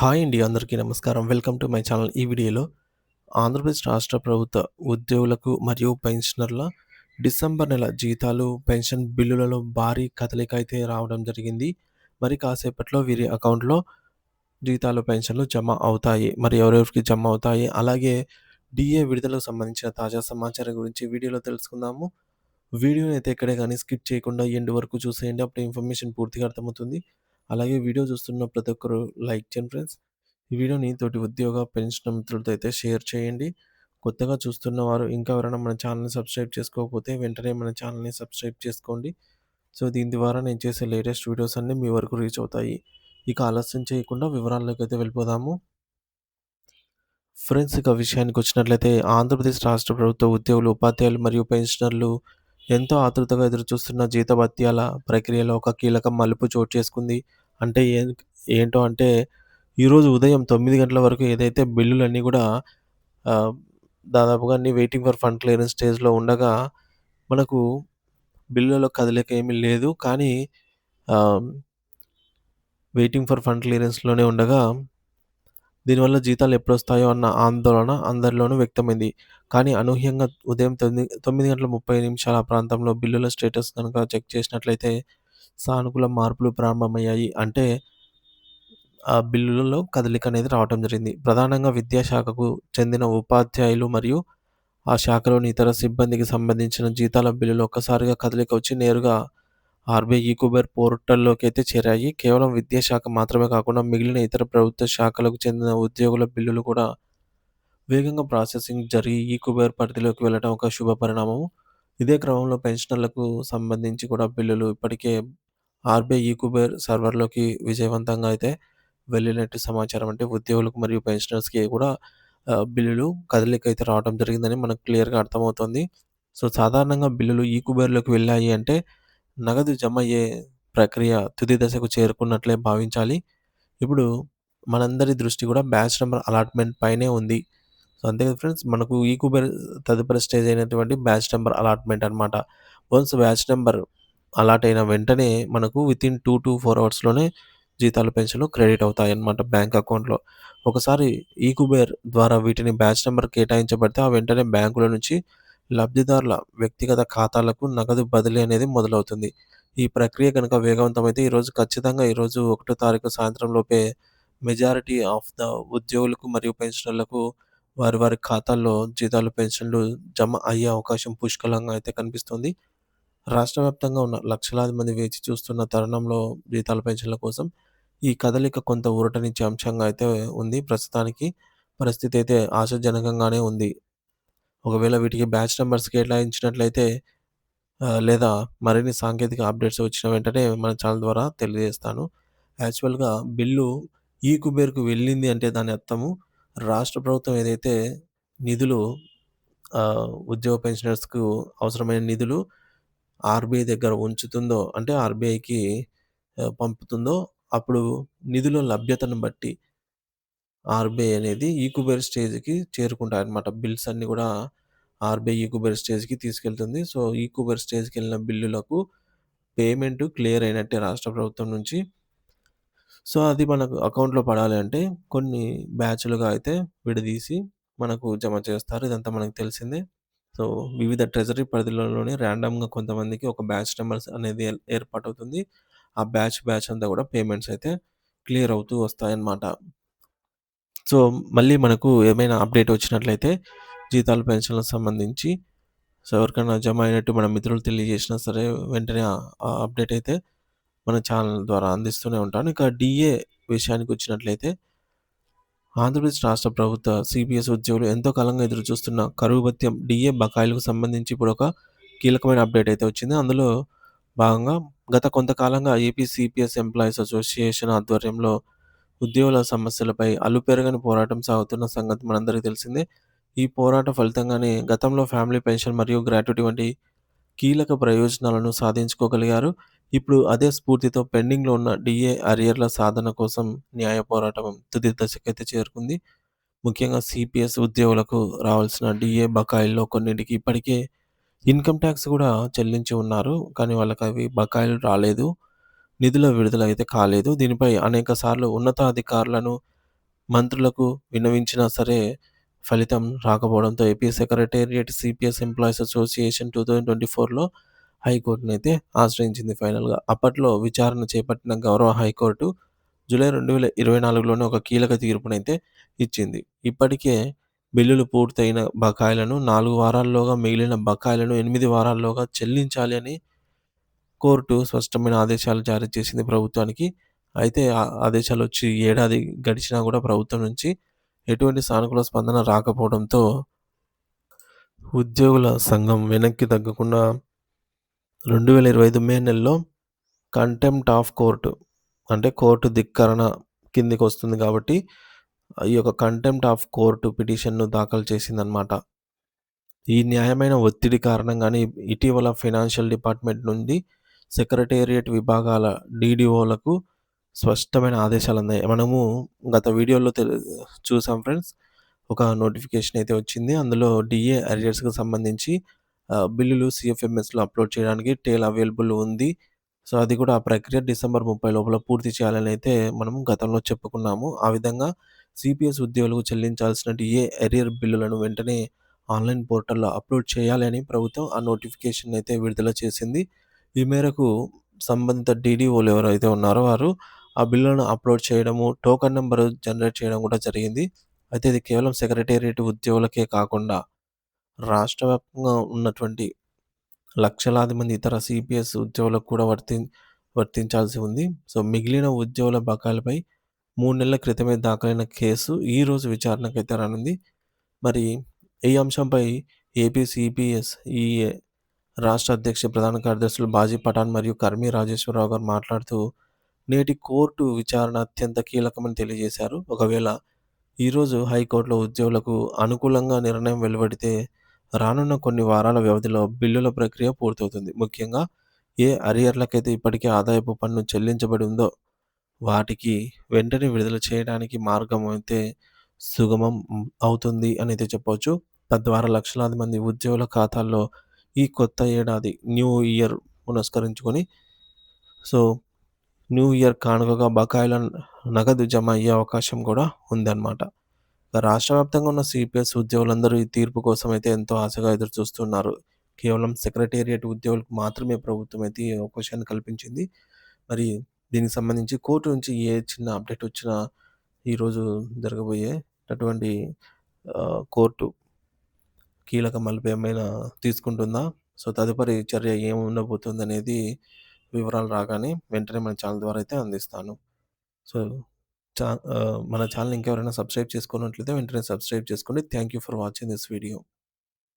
Hi అండి. అందరికీ నమస్కారం. Welcome to my channel. ఈ వీడియోలో ఆంధ్రప్రదేశ్ రాష్ట్ర ప్రభుత్వ ఉద్యోగులకు మరియు పెన్షనర్ల డిసెంబర్ నెల జీతాలు, పెన్షన్ బిల్లులలో భారీ కదలిక అయితే రావడం జరిగింది. మరి కాసేపట్లో వీరి అకౌంట్‌లో జీతాలు, పెన్షన్‌లు జమ అవుతాయి. మరి ఎవరెవరికి జమ అవుతాయి? అలాగే డీఏ విడుదలకు సంబంధించిన తాజా సమాచారం గురించి వీడియోలో తెలుసుకుందాము. వీడియోని అయితే ఎక్కడే గాని స్కిప్ చేయకుండా ఎండ్ వరకు చూసేయండి. అప్పుడు ఇన్ఫర్మేషన్ పూర్తిగా అర్థమవుతుంది. అలాగే వీడియో చూస్తున్న ప్రతి ఒక్కరు లైక్ చేయండి ఫ్రెండ్స్. ఈ వీడియోని తోటి ఉద్యోగ, పెన్షన్ మిత్రులతో అయితే షేర్ చేయండి. కొత్తగా చూస్తున్న వారు ఇంకా ఎవరైనా మన ఛానల్‌ని సబ్స్క్రైబ్ చేసుకోకపోతే వెంటనే మన ఛానల్‌ని సబ్స్క్రైబ్ చేసుకోండి. సో, దీని ద్వారా నేను చేసే లేటెస్ట్ వీడియోస్ అన్నీ మీ వరకు రీచ్ అవుతాయి. ఇక ఆలస్యం చేయకుండా వివరాల్లోకైతే వెళ్ళిపోదాము. ఫ్రెండ్స్, ఇక విషయానికొచ్చినట్లయితే ఆంధ్రప్రదేశ్ రాష్ట్ర ప్రభుత్వ ఉద్యోగులు, ఉపాధ్యాయులు మరియు పెన్షనర్లు ఎంతో ఆతృతగా ఎదురుచూస్తున్న జీతభత్యాల ప్రక్రియలో ఒక కీలక మలుపు చోటు చేసుకుంది. అంటే ఏంటో అంటే ఈరోజు ఉదయం 9 గంటల వరకు ఏదైతే బిల్లులన్నీ గూడా ఆహ్, దాదాపుగా అన్నీ వెయిటింగ్ ఫర్ ఫండ్ క్లియరెన్స్ స్టేజ్‌లో ఉండగా మనకు బిల్లులలో కదలిక ఏమీ లేదు. కానీ ఆహ్, వెయిటింగ్ ఫర్ ఫండ్ క్లియరెన్స్‌లోనే ఉండగా దీనివల్ల జీతాలు ఎప్పుడొస్తాయో అన్న ఆందోళన అందరిలోనూ వ్యక్తమైంది. కానీ అనూహ్యంగా ఉదయం 9 గంటల 30 నిమిషాల ప్రాంతంలో బిల్లుల స్టేటస్ గనుక చెక్ చేసినట్లయితే సానుకూల మార్పులు ప్రారంభమయ్యాయి. అంటే ఆ బిల్లులలో కదలిక అనేది రావటం జరిగింది. ప్రధానంగా విద్యాశాఖకు చెందిన ఉపాధ్యాయులు మరియు ఆ శాఖలోని ఇతర సిబ్బందికి సంబంధించిన జీతాల బిల్లులు ఒక్కసారిగా కదలిక వచ్చి నేరుగా ఆర్‌బీఐ ఈకుబేర్ పోర్టల్‌లోకైతే చేరాయి. కేవలం విద్యాశాఖ మాత్రమే కాకుండా మిగిలిన ఇతర ప్రభుత్వ శాఖలకు చెందిన ఉద్యోగుల బిల్లులు కూడా వేగంగా ప్రాసెసింగ్ జరిగి ఈకుబేర్ పరిధిలోకి వెళ్ళడం ఒక శుభ పరిణామం. ఇదే క్రమంలో పెన్షనర్లకు సంబంధించి కూడా బిల్లులు ఇప్పటికే ఆర్‌బీఐ ఈకుబేర్ సర్వర్‌లోకి విజయవంతంగా అయితే వెళ్ళినట్టు సమాచారం. అంటే ఉద్యోగులకు మరియు పెన్షనర్స్‌కి కూడా బిల్లులు కదలికైతే రావడం జరిగిందని మనకు క్లియర్‌గా అర్థమవుతుంది. సో, సాధారణంగా బిల్లులు ఈకుబేర్‌లోకి వెళ్ళాయి అంటే నగదు జమ అయ్యే ప్రక్రియ తుది దశకు చేరుకున్నట్లే భావించాలి. ఇప్పుడు మనందరి దృష్టి కూడా బ్యాచ్ నంబర్ అలాట్‌మెంట్ పైనే ఉంది. సో, అంతే కదా ఫ్రెండ్స్. మనకు ఈకుబెర్ తదుపరి స్టేజ్ అయినటువంటి బ్యాచ్ నంబర్ అలాట్‌మెంట్ అనమాట. వన్స్ బ్యాచ్ నంబర్ అలాట్ అయిన వెంటనే మనకు వితిన్ 2-4 అవర్స్‌లోనే జీతాలు, పెన్షన్‌లు క్రెడిట్ అవుతాయన్నమాట బ్యాంక్ అకౌంట్‌లో. ఒకసారి ఈకుబేర్ ద్వారా వీటిని బ్యాచ్ నంబర్ కేటాయించబడితే, ఆ వెంటనే బ్యాంకుల నుంచి లబ్ధిదారుల వ్యక్తిగత ఖాతాలకు నగదు బదిలీ అనేది మొదలవుతుంది. ఈ ప్రక్రియ గనుక వేగవంతమైతే ఈరోజు 1 తారీఖు సాయంత్రం లోపే మెజారిటీ ఆఫ్ ద ఉద్యోగులకు మరియు పెన్షనర్లకు వారి ఖాతాల్లో జీతాలు, పెన్షన్‌లు జమ అయ్యే అవకాశం పుష్కలంగా అయితే కనిపిస్తుంది. రాష్ట్ర వ్యాప్తంగా ఉన్న లక్షలాది మంది వేచి చూస్తున్న తరుణంలో జీతాల, పెన్షన్‌ల కోసం ఈ కదలిక కొంత ఊరటనిచ్చే అంశంగా అయితే ఉంది. ప్రస్తుతానికి పరిస్థితి అయితే ఆశాజనకంగానే ఉంది. ఒకవేళ వీటికి బ్యాచ్ నంబర్స్ కేటాయించినట్లయితే లేదా మరిన్ని సాంకేతిక అప్డేట్స్ వచ్చిన వెంటనే మన ఛానల్ ద్వారా తెలియజేస్తాను. యాక్చువల్‌గా బిల్లు ఈ కుబేర్‌కు వెళ్ళింది అంటే దాని అర్థము రాష్ట్ర ప్రభుత్వం ఏదైతే నిధులు ఉద్యోగ పెన్షనర్స్‌కు అవసరమైన నిధులు ఆర్‌బీఐ దగ్గర ఉంచుతుందో, అంటే ఆర్‌బీఐకి పంపుతుందో, అప్పుడు నిధుల లభ్యతను బట్టి ఆర్‌బీఐ అనేది ఈకుబేర్ స్టేజ్‌కి చేరుకుంటాయన్నమాట. బిల్స్ అన్నీ గూడా ఆర్‌బీఐ ఈకుబేర్ స్టేజ్‌కి తీసుకెళ్తుంది. సో, ఈకుబేర్ స్టేజ్‌కెళ్ళిన బిల్లులకు పేమెంట్ క్లియర్ అయినట్టే రాష్ట్ర ప్రభుత్వం నుంచి. సో, అది మనకు అకౌంట్‌లో పడాలి అంటే కొన్ని బ్యాచ్‌లుగా అయితే విడదీసి మనకు జమ చేస్తారు. ఇదంతా మనకు తెలిసిందే. సో, వివిధ ట్రెజరీ పరిధిలోనే ర్యాండమ్‌గా కొంతమందికి ఒక బ్యాచ్ నంబర్స్ అనేది ఏర్పాటవుతుంది. ఆ బ్యాచ్ అంతా కూడా పేమెంట్స్ అయితే క్లియర్ అవుతూ వస్తాయన్నమాట. సో, మళ్ళీ మనకు ఏమైనా అప్డేట్ వచ్చినట్లయితే జీతాలు, పెన్షన్‌లకు సంబంధించి సో, ఎవరికైనా జమ అయినట్టు మన మిత్రులు తెలియజేసినా సరే వెంటనే ఆ అప్డేట్ అయితే మన ఛానల్ ద్వారా అందిస్తూనే ఉంటాను. ఇక డీఏ విషయానికొచ్చినట్లయితే ఆంధ్రప్రదేశ్ రాష్ట్ర ప్రభుత్వ సీపీఎస్ ఉద్యోగులు ఎంతో కాలంగా ఎదురుచూస్తున్న కరువు భత్యం డీఏ బకాయిలకు సంబంధించి ఇప్పుడొక కీలకమైన అప్డేట్ అయితే వచ్చింది. అందులో భాగంగా గత కొంతకాలంగా ఏపీ సీపీఎస్ ఎంప్లాయీస్ అసోసియేషన్ ఆధ్వర్యంలో ఉద్యోగుల సమస్యలపై అలుపెరగని పోరాటం సాగుతున్న సంగతి మనందరికీ తెలిసిందే. ఈ పోరాటం ఫలితంగానే గతంలో ఫ్యామిలీ పెన్షన్ మరియు గ్రాట్యుటీ వంటి కీలక ప్రయోజనాలను సాధించుకోగలిగారు. ఇప్పుడు అదే స్ఫూర్తితో పెండింగ్‌లో ఉన్న డీఏ అరియర్‌ల సాధన కోసం న్యాయ పోరాటం తుది దశకైతే చేరుకుంది. ముఖ్యంగా సీపీఎస్ ఉద్యోగులకు రావాల్సిన డీఏ బకాయిల్లో కొన్నింటికి ఇప్పటికే ఇన్‌కమ్ టాక్స్ గూడా చెల్లించి ఉన్నారు. కానీ వాళ్ళకవి బకాయిలు రాలేదు. నిధుల విడుదల అయితే కాలేదు. దీనిపై అనేక సార్లు ఉన్నతాధికారులను మంత్రులకు విన్నవించినా సరే ఫలితం రాకపోవడంతో AP secretariat CPS employees association 2024లో హైకోర్టునైతే ఆశ్రయించింది ఫైనల్‌గా. అప్పట్లో విచారణ చేపట్టిన గౌరవ హైకోర్టు జూలై 2024లోనే ఒక కీలక తీర్పునైతే ఇచ్చింది. ఇప్పటికే బిల్లులు పూర్తయిన బకాయిలను 4 వారాల్లోగా, మిగిలిన బకాయిలను 8 వారాల్లోగా చెల్లించాలి అని కోర్టు స్పష్టమైన ఆదేశాలు జారీ చేసింది ప్రభుత్వానికి. అయితే ఆ ఆదేశాలొచ్చి ఏడాది గడిచినా గూడా ప్రభుత్వం నుంచి ఎటువంటి సానుకూల స్పందన రాకపోవడంతో ఉద్యోగుల సంఘం వెనక్కి తగ్గకుండా 2025 మే నెలలో కంటెంప్ట్ ఆఫ్ కోర్ట్ అంటే కోర్టు ధిక్కరణ కిందికొస్తుంది కాబట్టి, ఈ యొక్క కంటెంప్ట్ ఆఫ్ కోర్ట్ పిటిషన్‌ను దాఖలు చేసిందనమాట. ఈ న్యాయమైన ఒత్తిడి కారణంగానే ఇటీవల ఫైనాన్షియల్ డిపార్ట్‌మెంట్ నుండి సెక్రటేరియట్ విభాగాల డీడీఓలకు స్పష్టమైన ఆదేశాలున్నాయి. మనము గత వీడియోలో చూసాం ఫ్రెండ్స్. ఒక నోటిఫికేషన్ అయితే వచ్చింది. అందులో డీఏ అరియర్స్‌కి సంబంధించి బిల్లులు సీఎఫ్ఎంఎస్‌లో అప్‌లోడ్ చేయడానికి టేల్ అవైలబుల్ ఉంది. సో, అది కూడా ఆ ప్రక్రియ డిసెంబర్ 30 లోపల పూర్తి చేయాలని అయితే మనం గతంలో చెప్పుకున్నాము. ఆ విధంగా సీపీఎస్ ఉద్యోగులకు చెల్లించాల్సిన డీఏ అరియర్ బిల్లులను వెంటనే ఆన్‌లైన్ పోర్టల్‌లో అప్‌లోడ్ చేయాలి అని ప్రభుత్వం ఆ నోటిఫికేషన్ అయితే విడుదల చేసింది. ఈ మేరకు సంబంధిత డీడీఓలు ఎవరైతే ఉన్నారో వారు ఆ బిల్లులను అప్‌లోడ్ చేయడము, టోకెన్ నంబర్ జనరేట్ చేయడం కూడా జరిగింది. అయితే ఇది కేవలం సెక్రటేరియట్ ఉద్యోగులకే కాకుండా రాష్ట్ర వ్యాప్తంగా ఉన్నటువంటి లక్షలాది మంది ఇతర సీపీఎస్ ఉద్యోగులకు కూడా వర్తించాల్సి ఉంది. సో, మిగిలిన ఉద్యోగుల బకాయిలపై 3 నెలల క్రితమే దాఖలైన కేసు ఈరోజు విచారణకైతే రానుంది. మరి ఈ అంశంపై ఏపీ సీపీఎస్ ఈఏ రాష్ట్ర అధ్యక్ష ప్రధాన కార్యదర్శులు బాజీ పఠాన్ మరియు కర్మి రాజేశ్వరరావు గారు మాట్లాడుతూ, నేటి కోర్టు విచారణ అత్యంత కీలకమని తెలియజేశారు. ఒకవేళ ఈరోజు హైకోర్టులో ఉద్యోగులకు అనుకూలంగా నిర్ణయం వెలువడితే రానున్న కొన్ని వారాల వ్యవధిలో బిల్లుల ప్రక్రియ పూర్తవుతుంది. ముఖ్యంగా ఏ అరియర్లకైతే ఇప్పటికే ఆదాయపు పన్ను చెల్లించబడి ఉందో వాటికి వెంటనే విడుదల చేయడానికి మార్గం అయితే సుగమం అవుతుంది అని అయితే చెప్పవచ్చు. తద్వారా లక్షలాది మంది ఉద్యోగుల ఖాతాల్లో ఈ కొత్త ఏడాది న్యూ ఇయర్ పురస్కరించుకొని సో, న్యూ ఇయర్ కానుకగా బకాయిల నగదు జమ అయ్యే అవకాశం కూడా ఉందన్నమాట. రాష్ట్ర వ్యాప్తంగా ఉన్న సిపిఎస్ ఉద్యోగులందరూ ఈ తీర్పు కోసం అయితే ఎంతో ఆశగా ఎదురుచూస్తున్నారు. కేవలం సెక్రటేరియట్ ఉద్యోగులకు మాత్రమే ప్రభుత్వం అయితే ఈ అవకాశాన్ని కల్పించింది. మరి దీనికి సంబంధించి కోర్టు నుంచి ఏ చిన్న అప్డేట్ వచ్చినా ఈరోజు జరగబోయే అటువంటి కోర్టు కీలక మలుపు ఏమైనా తీసుకుంటుందా? సో, తదుపరి చర్య ఏమి ఉండబోతుందనేది వివరాలు రాగానే వెంటనే మన ఛానల్ ద్వారా అయితే అందిస్తాను. సో, మన ఛానెల్‌ని ఇంకెవరైనా సబ్స్క్రైబ్ చేసుకోనట్లయితే వెంటనే సబ్స్క్రైబ్ చేసుకోండి. Thank you for watching this video.